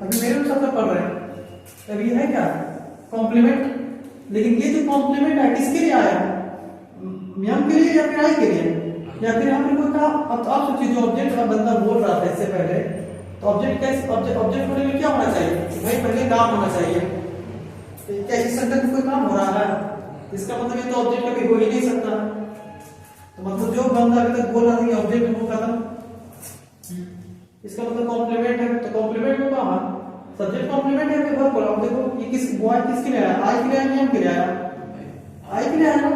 अभी मेरे अनुसार से पढ़ रहे हैं, अभी है क्या, कॉम्प्लीमेंट। लेकिन ये जो कॉम्प्लीमेंट है किसके लिए आया, यम के लिए या फिर आई के लिए, या फिर यहाँ पे कोई कहा। अब आप सोचिए, जो ऑब्जेक्ट का बंदा बोल रहा था इससे पहले, तो ऑब्जेक्ट कैसे, ऑब्जेक्ट होने में क्या होना चाहिए भाई, पहले काम होना चाहिए। क्या इस सेंटेंस में कोई काम हो रहा है, इसका मतलब ये तो ऑब्जेक्ट कभी हो ही नहीं सकता। तो मतलब जो बंदा अभी तक बोल रहा था कि ऑब्जेक्ट वो खत्म, इसका मतलब कॉम्प्लीमेंट है। तो कॉम्प्लीमेंट में कहा सब्जेक्ट कॉम्प्लीमेंट है फिर वर्ब बोला। अब देखो ये किस बॉय किसके लिए आया, आई के लिए आया, एम के लिए आया, आई के लिए आया ना,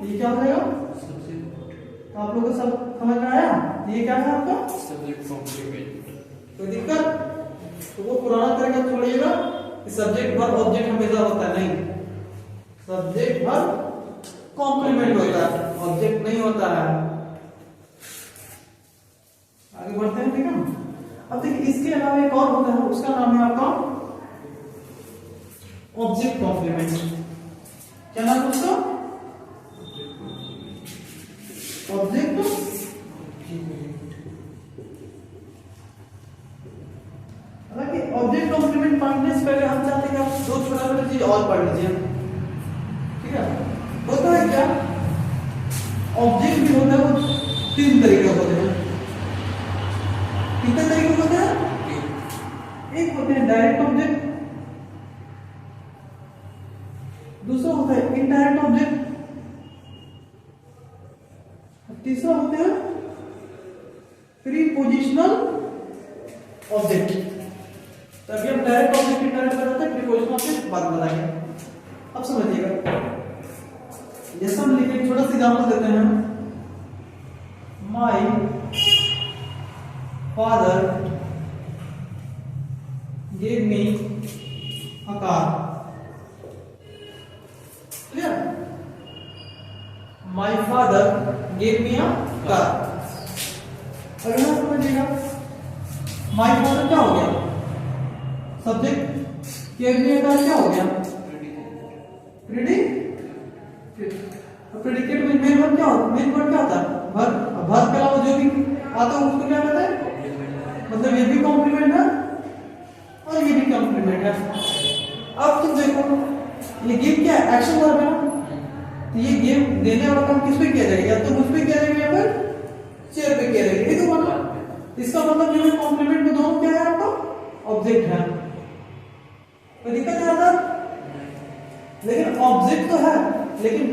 ये क्या हो जाएगा, तो आप लोगों को सब समझ में आया, ये क्या है आपका सब्जेक्ट कॉम्प्लीमेंट। कोई दिक्कत, तो वो पुराना तरीका छोड़िएगा कि सब्जेक्ट वर्ब ऑब्जेक्ट हमेशा होता है, नहीं, सब्जेक्ट वर्ब कॉम्प्लीमेंट होता है, ऑब्जेक्ट नहीं होता है। आगे बढ़ते हैं, ठीक है। अब देखिए इसके अलावा एक और होता है, उसका नाम है आपका ऑब्जेक्ट कॉम्प्लीमेंट। क्या नाम है उसका, ऑब्जेक्ट। हालांकि ऑब्जेक्ट कॉम्प्लीमेंट पढ़ने से पहले हम चाहते हैं कि आप दो छोटा छोटा चीज और पढ़ लीजिए, ठीक है। होता है क्या, ऑब्जेक्ट भी होता है वो तीन तरीके का होते हैं। कितने तरीके होते हैं, एक होते हैं डायरेक्ट ऑब्जेक्ट, दूसरा होता है इनडायरेक्ट ऑब्जेक्ट, तीसरा होते हैं प्रीपोजिशनल ऑब्जेक्ट। तभी हम डायरेक्ट ऑब्जेक्ट इनडायरेक्ट बताते हैं, प्रीपोजिशनल ऑब्जेक्ट बाद में बताएंगे। अब समझिएगा, जैसे हम लिखे छोटा सा एग्जांपल देते हैं, my father gave me a car, clear, my father gave me a car। अगर आप समझिएगा my father क्या हो गया, subject, gave me a car क्या हो गया, प्रेडिकेट में मेन वर्ब क्या होता है, मेन वर्ब क्या होता है, वर्ब। वर्ब के अलावा जो भी आता है उसको क्या कहते हैं, मतलब ये भी कॉम्प्लीमेंट है और ये भी कॉम्प्लीमेंट है। अब तुम देखो ये गिव क्या है, एक्शन वर्ब है ना, तो ये गिव देने वाला काम किस पे किया जाएगा, या तो मुझ पे किया जाएगा या फिर चेयर पे किया जाएगा, ये तो मतलब इसका मतलब ये कॉम्प्लीमेंट में दोनों क्या है आपका ऑब्जेक्ट है। कोई दिक्कत है आता, लेकिन ऑब्जेक्ट तो है, लेकिन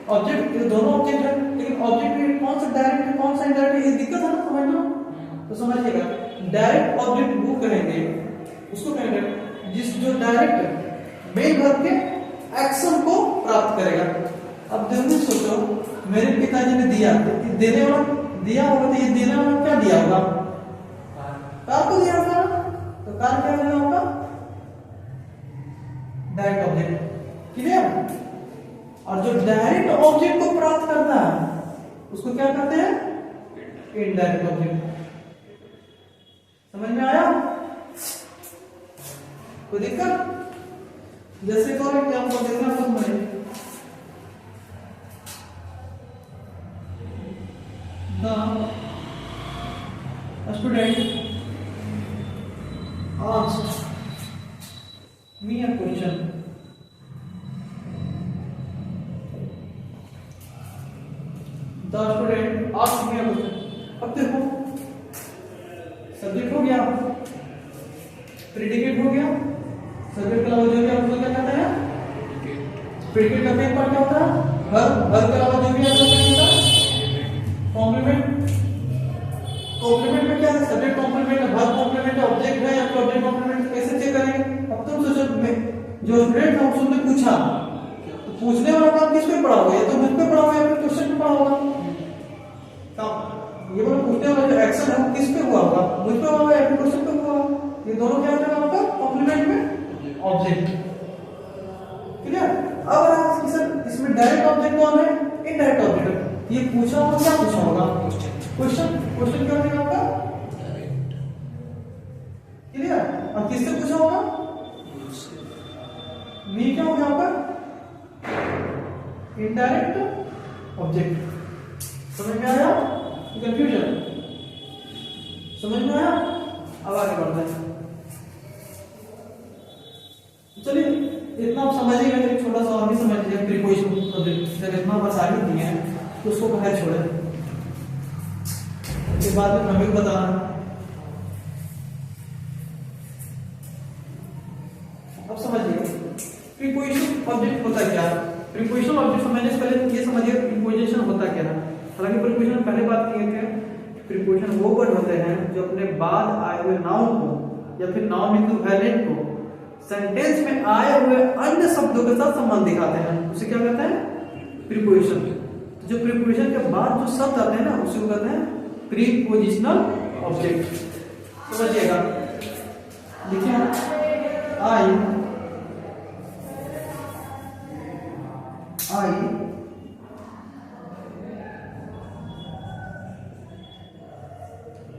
ऑब्जेक्ट दोनों ऑब्जेक्ट है, लेकिन ऑब्जेक्ट में कौन सा डायरेक्ट है कौन सा इनडायरेक्ट है, ये दिक्कत है ना, समझना। तो समझिएगा डायरेक्ट ऑब्जेक्ट वो कहेंगे, उसको कहेंगे जिस जो डायरेक्ट मेन वर्ब के एक्शन को प्राप्त करेगा। अब जल्दी सोचो, मेरे पिताजी ने दिया, देने वाला दिया होगा, तो ये देने वाला क्या दिया होगा, कार को दिया होगा, तो कार क्या हो जाएगा आपका डायरेक्ट ऑब्जेक्ट, क्लियर। और जो डायरेक्ट ऑब्जेक्ट को प्राप्त करता है उसको क्या कहते हैं? Indirect object. समझ में आया? कोई दिक्कत? जैसे तो एग्जाम्पल देखना तो मैं the student asked me a question. The student asked me a question. अब देखो सब्जेक्ट हो गया, प्रेडिकेट हो गया, सब्जेक्ट का जो भी आप उसको क्या कहते हैं? प्रेडिकेट का मेन पार्ट क्या होता है? हर के अलावा जो भी है उसको क्या होता है? कॉम्प्लीमेंट। कॉम्प्लीमेंट में क्या है? सब्जेक्ट कॉम्प्लीमेंट है, वर्ब कॉम्प्लीमेंट है, ऑब्जेक्ट है या फिर ऑब्जेक्ट कॉम्प्लीमेंट, कैसे चेक करेंगे? अब तुम सोचो जो स्टूडेंट है उसने पूछा, तो पूछने वाला काम किस पे पड़ा हुआ है? या तो बुक पे पड़ा हुआ है या फिर क्वेश्चन पे पड़ा होगा। ये बोलो पूछने वाला जो एक्शन है वो किस पे हुआ होगा? बुक पे हुआ या फिर क्वेश्चन पे हुआ? ये दोनों क्या होता है आपका? कॉम्प्लीमेंट में ऑब्जेक्ट। क्लियर? अब आप इसमें डायरेक्ट ऑब्जेक्ट कौन है? Indirect object. ये पूछा होगा, क्या पूछा होगा? क्वेश्चन। क्वेश्चन क्या होगा आपका? क्लियर? और किससे पूछा होगा? मी क्या होगा आपका? Indirect object. समझ में आया? कंफ्यूजन समझ में आया? अब आगे बढ़ते हैं। चलिए इतना आप समझ ही गए, छोटा सा और भी समझ लीजिए। प्रीपोजिशन जब इतना बस आगे दिए हैं तो उसको बाहर छोड़े, उसके बाद में हमें बताना। अब समझिए प्रीपोजिशन ऑब्जेक्ट होता क्या? प्रीपोजिशन ऑब्जेक्ट समझने से पहले ये समझिए प्रीपोजिशन होता क्या है। हालांकि प्रीपोजिशन पहले बात किए थे, प्रीपोजिशन वो वर्ड होते हैं जो अपने बाद आए हुए नाउन को या फिर नाउन इक्विवेलेंट को सेंटेंस में आए हुए अन्य शब्दों के साथ संबंध दिखाते हैं, उसे क्या कहते हैं? प्रीपोजिशन। तो जो प्रीपोजिशन के बाद जो शब्द आते हैं ना उसे कहते हैं प्रीपोजिशनल ऑब्जेक्ट। समझिएगा, देखिए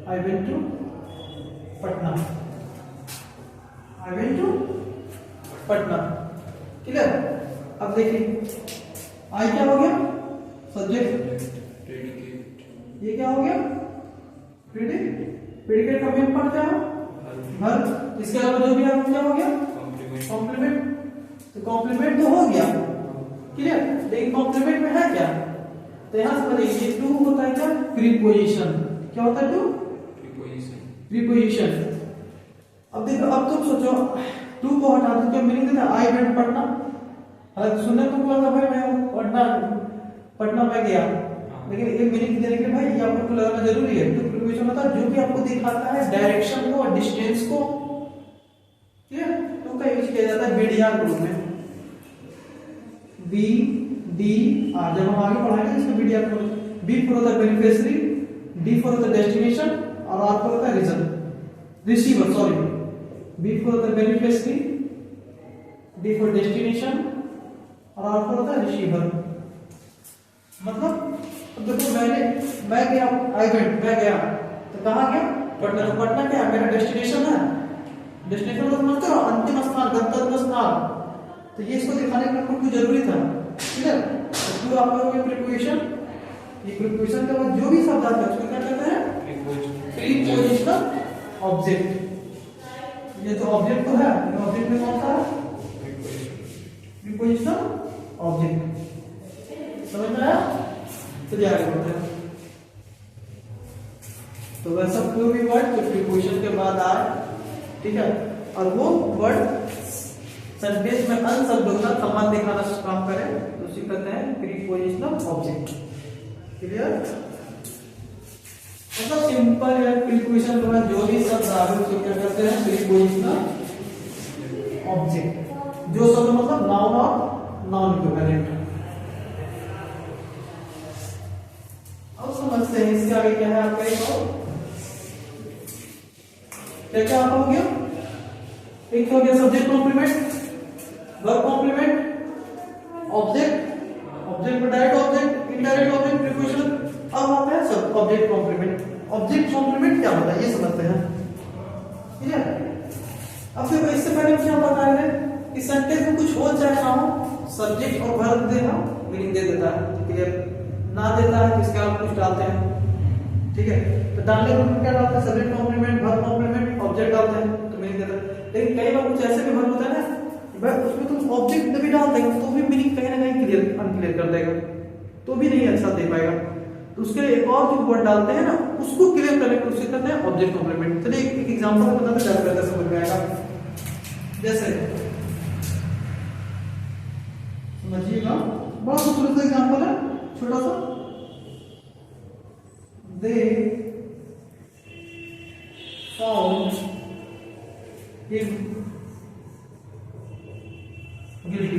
I went to Patna. I went to Patna. Clear? अब देखिए आई क्या हो गया? सब्जेक्ट। ये क्या हो गया? प्रेडिकेट का मेन पार्ट क्या है? वर्ब। इसके अलावा जो भी है क्या हो गया? कॉम्प्लीमेंट। तो कॉम्प्लीमेंट तो हो गया, क्लियर? लेकिन कॉम्प्लीमेंट में है क्या? तो यहां से ये टू होता है क्या? प्रीपोजिशन। क्या होता है टू? प्रीपोजिशन। अब देखो, अब तुम सोचो टू को हटा दो, क्या मीनिंग देता है? I went Patna. हालांकि सुनने तुमको लगा भाई मैं पटना में गया, लेकिन ये मीनिंग देने के लिए भाई ये आपको लगाना जरूरी है। तो प्रीपोजिशन होता है जो कि आपको दिखाता है डायरेक्शन को और डिस्टेंस को। क्लियर? टू का यूज किया जाता है बीडीआर ग्रुप में। बी डी आर, जब हम आगे पढ़ाएंगे इसको बीडीआर को। बी फॉर होता है बेनिफिशियरी, डी फॉर होता है डेस्टिनेशन और आर फॉर होता है रिसीवर। सॉरी, बी फॉर होता है बेनिफिशियरी, डी फॉर डेस्टिनेशन और आर फॉर होता है रिसीवर। मतलब अब देखो मैं गया, मैं गया तो कहाँ गया? पटना। तो पटना क्या है? मेरा डेस्टिनेशन है। डेस्टिनेशन मतलब समझते हो? अंतिम स्थान, गंतव्य स्थान। तो ये इसको दिखाने का आपको जरूरी था। क्लियर? तो आपका हो गया प्रीपोजिशन। ये प्रीपोजिशन के बाद जो भी शब्द आता है उसको क्या कहते हैं? Prepositional object. ये तो ऑब्जेक्ट तो है, ऑब्जेक्ट में कौन सा है? Prepositional object. समझ में आया? चलिए आगे बढ़ते हैं। तो वैसा कोई भी वर्ड जो प्रीपोजिशन के बाद आए, ठीक है, और वो वर्ड सेंटेंस में अन्य शब्दों का संबंध दिखाना काम करे तो उसे कहते हैं प्रीपोजिशनल ऑब्जेक्ट। क्लियर? मतलब सिंपल है, प्रीपोजिशन के बाद जो भी शब्द आए उसको क्या कहते हैं? Prepositional object. जो शब्द मतलब नाउन और नॉन इक्विवेलेंट। अब समझते हैं इसके आगे क्या है आपका। एक क्या हो गया? एक हो गया subject complement, verb complement, object object complement. Object complement क्या होता है ये समझते हैं, ठीक है। अब देखो इससे पहले क्या बता रहे थे कि सेंटेंस में कुछ हो चाहे ना हो, सब्जेक्ट और वर्ब देना मीनिंग दे देता है, क्लियर। ना देता है तो इसके आप कुछ डालते हैं, ठीक है। तो डालने में क्या डालते हैं, subject complement, verb complement, object डालते हैं तो मीनिंग देता है। लेकिन कई बार कुछ ऐसे भी वर्ब होता है ना, भाई उसमें तुम ऑब्जेक्ट भी डाल देगा तो भी मीनिंग कहीं ना कहीं क्लियर अनक्लियर कर देगा, तो भी नहीं अच्छा दे पाएगा। तो उसके लिए एक और जो वर्ड डालते हैं ना उसको क्लियर करने की कोशिश करते हैं ऑब्जेक्ट कॉम्प्लीमेंट। चलिए एक एग्जांपल बताते हैं, ज्यादा समझ में आएगा। जैसे समझिएगा, बहुत खूबसूरत सा एग्जांपल है, छोटा सा। They found him guilty.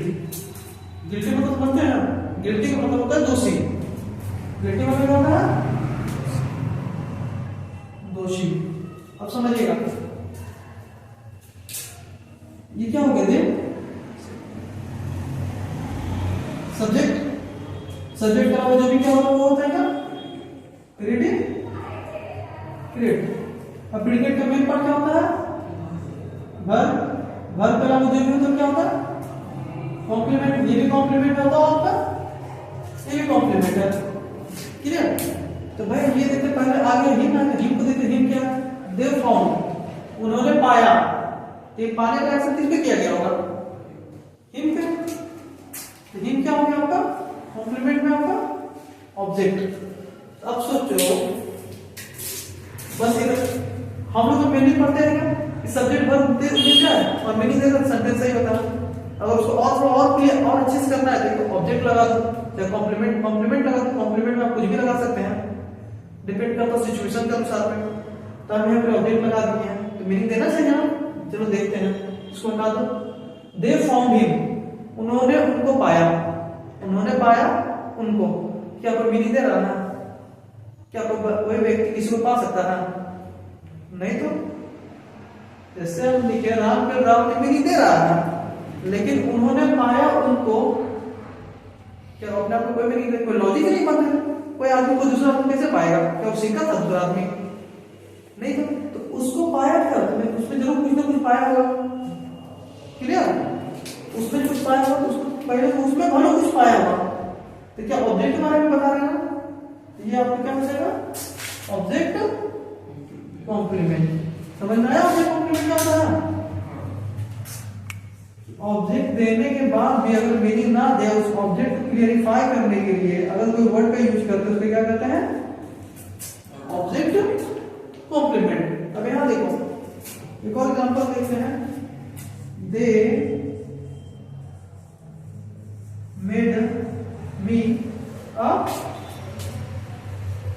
Guilty मतलब समझते हैं, गिल्टी का मतलब होता है दोषी। गिल्टी मतलब क्या होता है, दोषी। अब समझिएगा ये क्या हो गया, दे सब्जेक्ट, सब्जेक्ट के अलावा जो भी क्या होता है वो होता है क्या, प्रीडिकेट। अब प्रीडिकेट का मेन पार्ट क्या होता है, वर्ब। वर्ब के अलावा जो भी होता है क्या होता है, कॉम्प्लीमेंट। ये भी कॉम्प्लीमेंट होता है आपका, ये भी कॉम्प्लीमेंट है, क्लियर। तो भाई ये देखते पहले आगे हिम आगे, हिम को देखते, हिम क्या, दे फाउंड, उन्होंने पाया। ये पाने का एक्शन किस पे किया गया होगा, हिम पे। तो हिम क्या हो गया आपका, कॉम्प्लीमेंट में आपका ऑब्जेक्ट। अब सोचो बस इधर हम लोग तो मीनिंग पढ़ते हैं क्या कि सब्जेक्ट वर्ब दे मिल जाए और मीनिंग देगा सेंटेंस सही होता है। अगर उसको और थोड़ा और क्लियर और अच्छे से करना है तो ऑब्जेक्ट लगा दो, या कॉम्प्लीमेंट, कॉम्प्लीमेंट लगा दो। कॉम्प्लीमेंट में आप कुछ भी लगा सकते हैं, डिपेंड करता है सिचुएशन के अनुसार में। तो हम यहाँ पे ऑब्जेक्ट लगा दिए हैं तो मीनिंग देना चाहिए ना। चलो देखते हैं, इसको हटा दो। दे फाउंड हिम, उन्होंने उनको पाया। उन्होंने पाया उनको, क्या कोई मीनिंग दे रहा है, क्या कोई व्यक्ति किसी को पा सकता है, नहीं। तो जैसे हम लिखे राम के, राम ने मीनिंग दे रहा है, लेकिन उन्होंने पाया उनको, क्या अपने आप को कोई मीनिंग दे, कोई लॉजिक नहीं पता है। कोई आदमी को दूसरा आदमी कैसे पाएगा, क्या वो सीखा था दूसरा आदमी, नहीं। तो उसको पाया क्या, उसमें जरूर कुछ ना कुछ पाया होगा, क्लियर। उसमें कुछ पाया होगा तो उसको पहले तो उसमें भलो कुछ पाया होगा। तो क्या ऑब्जेक्ट के बारे में बता रहे हैं ना, ये आपको क्या हो जाएगा, ऑब्जेक्ट कॉम्प्लीमेंट। समझ में आया ऑब्जेक्ट कॉम्प्लीमेंट क्या होता है। ऑब्जेक्ट देने के बाद भी अगर मीनिंग ना दे, उस ऑब्जेक्ट को क्लियरिफाई करने के लिए अगर कोई वर्ड का यूज करते हैं उसको क्या कहते हैं, ऑब्जेक्ट कॉम्प्लीमेंट। अब यहां देखो एक और एग्जांपल देखते हैं। They made me a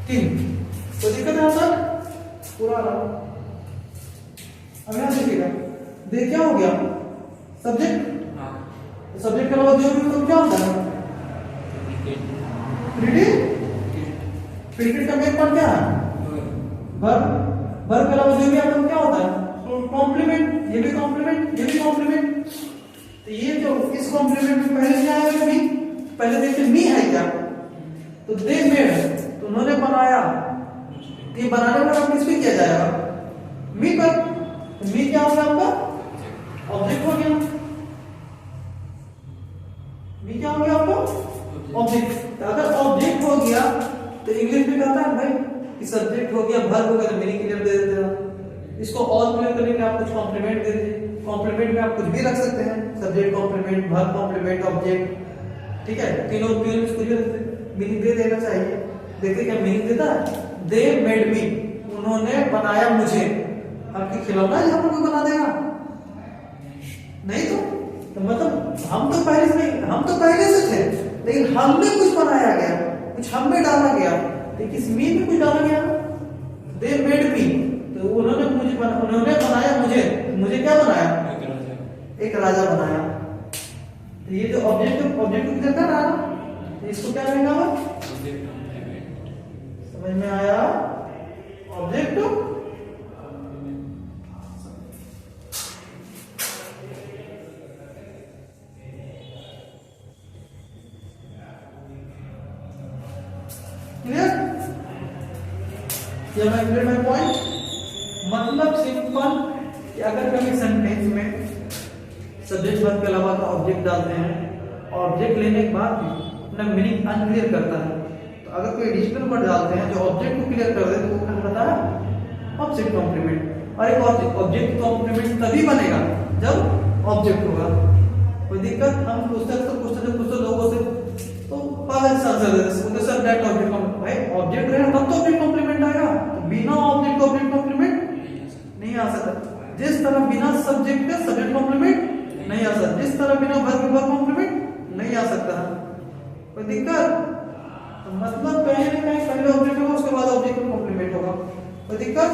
king. तो दिक्कत है सर पूरा रहा। अब यहां देखिएगा, दे क्या हो गया, सब्जेक्ट। सब्जेक्ट के अलावा जो भी तो क्या होता है, प्रीडिकेट का मेन पार्ट क्या है, वर्ब। वर्ब के अलावा जो भी आता है क्या होता है, कॉम्प्लीमेंट। ये भी कॉम्प्लीमेंट, ये भी कॉम्प्लीमेंट। तो ये जो इस कॉम्प्लीमेंट में पहले क्या आएगा, मी। पहले देखते मी है क्या, तो दे मेड, तो उन्होंने बनाया। तो ये बनाने वाला काम किस पे किया जाएगा, मी पर। तो मी क्या होगा आपका, ऑब्जेक्ट हो गया। मी क्या हो गया आपका, ऑब्जेक्ट। अगर ऑब्जेक्ट हो गया तो इंग्लिश में कहता है भाई कि सब्जेक्ट हो गया, वर्ब हो गया, तो मीनिंग क्लियर दे देते हैं। इसको और क्लियर करने के लिए आप कुछ कॉम्प्लीमेंट दे दीजिए। कॉम्प्लीमेंट में आप कुछ भी रख सकते हैं, subject complement, verb complement, object, ठीक है। तीनों में कुछ भी मीनिंग दे देना चाहिए। देखिए क्या मीनिंग देता है, दे मेड मी, उन्होंने बनाया मुझे। आपकी खिलौना यहाँ पर कोई बना देगा, नहीं। तो मतलब हम तो पहले से नहीं, हम तो पहले से थे, लेकिन हमने कुछ बनाया गया, कुछ हम में डाला गया। तो किस मी में कुछ डाला गया, दे मेड मी, तो उन्होंने मुझे उन्होंने बनाया मुझे। मुझे क्या बनाया, एक राजा बनाया। तो ये जो ऑब्जेक्ट ऑब्जेक्ट किधर का रहा, तो इसको क्या कहेंगे, समझ में आया, ऑब्जेक्ट। क्लियर। या मैं क्लियर माय पॉइंट? मतलब सिंपल कि अगर कभी सेंटेंस में सब्जेक्ट वर्ब के अलावा ऑब्जेक्ट डालते हैं, ऑब्जेक्ट लेने के बाद भी अपना मीनिंग अनक्लियर करता है, तो अगर कोई एडिशनल वर्ड डालते हैं जो ऑब्जेक्ट को क्लियर कर दे तो वो कहलाता है ऑब्जेक्ट कॉम्प्लीमेंट। और एक ऑब्जेक्ट कॉम्प्लीमेंट तभी बनेगा जब ऑब्जेक्ट होगा। कोई दिक्कत? हम पूछते लोगों से तो पागल सा आंसर देते सर दैट ऑब्जेक्ट कॉम्प्लीमेंट। भाई ऑब्जेक्ट रहेगा तब तो ऑब्जेक्ट कॉम्प्लीमेंट आएगा, तो बिना ऑब्जेक्ट कॉम्प्लीमेंट नहीं आ सकता। जिस तरह बिना सब्जेक्ट के सब्जेक्ट कॉम्प्लीमेंट नहीं आ सकता, जिस तरह बिना वर्ब के वर्ब कॉम्प्लीमेंट नहीं आ सकता। कोई दिक्कत? तो मतलब कहीं ना कहीं पहले ऑब्जेक्ट होगा उसके बाद ऑब्जेक्ट का कॉम्प्लीमेंट होगा। कोई दिक्कत?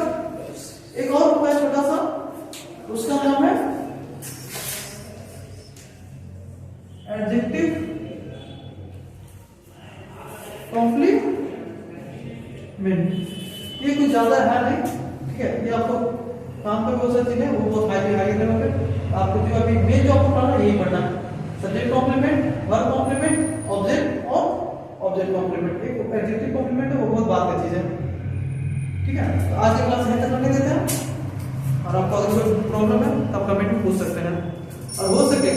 एक और उपाय छोटा सा, उसका नाम है एडजेक्टिव कॉम्प्लीमेंट। ये कुछ ज्यादा है नहीं, ठीक है, ये आपको काम पर बहुत सारी चीजें वो बहुत हाई लेवल पे आपको जो अभी मेन जो आपको पढ़ना है यही पढ़ना है, subject complement, verb complement, object और ऑब्जेक्ट कॉम्प्लीमेंट। एक एडजेक्टिव कॉम्प्लीमेंट है वो बहुत बात की चीज है, ठीक है। तो आज की क्लास यहीं तक करने देते हैं, और आपको अगर कोई प्रॉब्लम है तो आप कमेंट में पूछ सकते हैं। और हो सके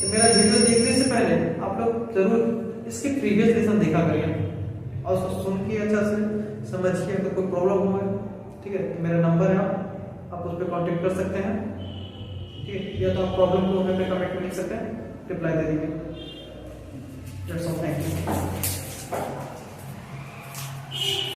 तो मेरा वीडियो देखने से पहले आप लोग जरूर इसके प्रीवियस लेसन देखा करिए और उसको सुन के अच्छा से समझिए। अगर कोई प्रॉब्लम हो, ठीक है, तो मेरा नंबर है, आप उस पर कांटेक्ट कर सकते हैं, ठीक है, या तो आप प्रॉब्लम को हमें कमेंट में लिख सकते हैं, रिप्लाई दे देंगे। That's all, thank you.